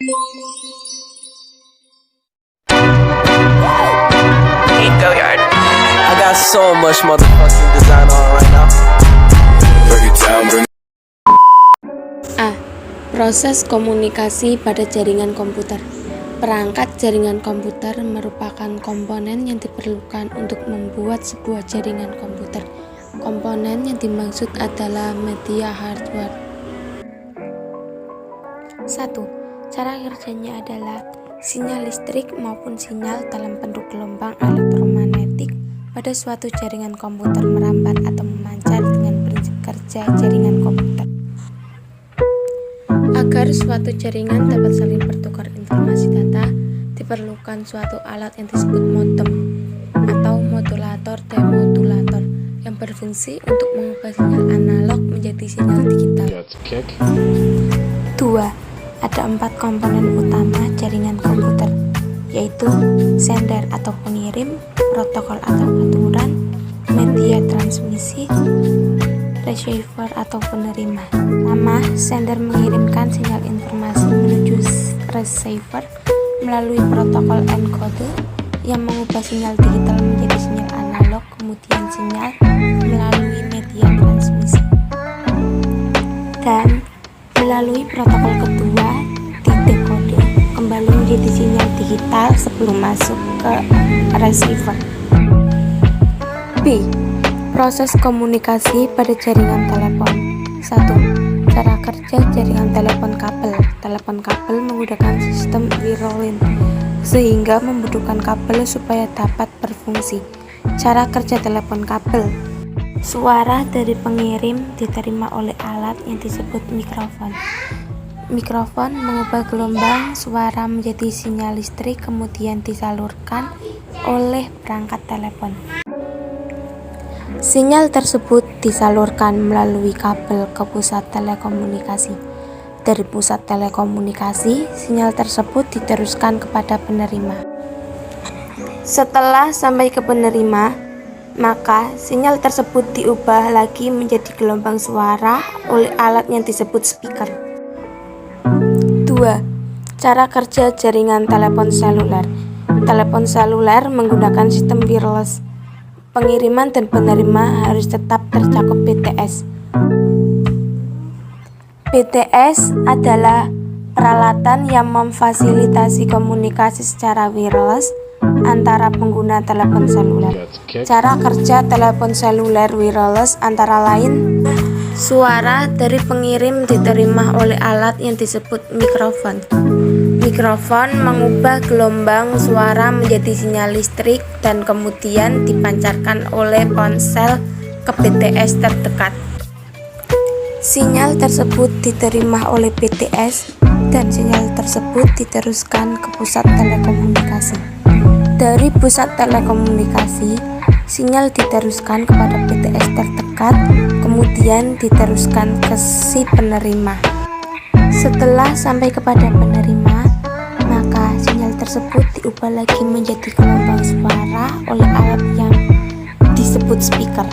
Go yard. I got so much motherfucking design on right now. A. Proses komunikasi pada jaringan komputer. Perangkat jaringan komputer merupakan komponen yang diperlukan untuk membuat sebuah jaringan komputer. Komponen yang dimaksud adalah media hardware. 1. Cara kerjanya adalah sinyal listrik maupun sinyal dalam bentuk gelombang elektromagnetik pada suatu jaringan komputer merambat atau memancar dengan prinsip kerja jaringan komputer. Agar suatu jaringan dapat saling bertukar informasi data, diperlukan suatu alat yang disebut modem atau modulator demodulator yang berfungsi untuk mengubah sinyal analog menjadi sinyal digital. 2. Ada 4 komponen utama jaringan komputer, yaitu sender atau pengirim, protokol atau aturan, media transmisi, receiver atau penerima. Pertama, sender mengirimkan sinyal informasi menuju receiver melalui protokol encoder yang mengubah sinyal digital menjadi sinyal analog, kemudian sinyal melalui media transmisi. Dan melalui protokol kedua, decoder kembali menjadi sinyal digital sebelum masuk ke receiver. B. Proses komunikasi pada jaringan telepon. 1. Cara kerja jaringan telepon kabel. Telepon kabel menggunakan sistem wireless sehingga membutuhkan kabel supaya dapat berfungsi. Cara kerja telepon kabel. Suara dari pengirim diterima oleh alat yang disebut mikrofon. Mikrofon mengubah gelombang suara menjadi sinyal listrik kemudian disalurkan oleh perangkat telepon. Sinyal tersebut disalurkan melalui kabel ke pusat telekomunikasi. Dari pusat telekomunikasi, sinyal tersebut diteruskan kepada penerima. Setelah sampai ke penerima, maka sinyal tersebut diubah lagi menjadi gelombang suara oleh alat yang disebut speaker. 2. Cara kerja jaringan telepon seluler. Telepon seluler menggunakan sistem wireless. Pengiriman dan penerima harus tetap tercakup BTS. BTS adalah peralatan yang memfasilitasi komunikasi secara wireless antara pengguna telepon seluler. Cara kerja telepon seluler wireless antara lain, suara dari pengirim diterima oleh alat yang disebut mikrofon. Mikrofon mengubah gelombang suara menjadi sinyal listrik dan kemudian dipancarkan oleh ponsel ke BTS terdekat. Sinyal tersebut diterima oleh BTS dan sinyal tersebut diteruskan ke pusat telekomunikasi. Dari pusat telekomunikasi, sinyal diteruskan kepada BTS terdekat, kemudian diteruskan ke si penerima. Setelah sampai kepada penerima, maka sinyal tersebut diubah lagi menjadi gelombang suara oleh alat yang disebut speaker.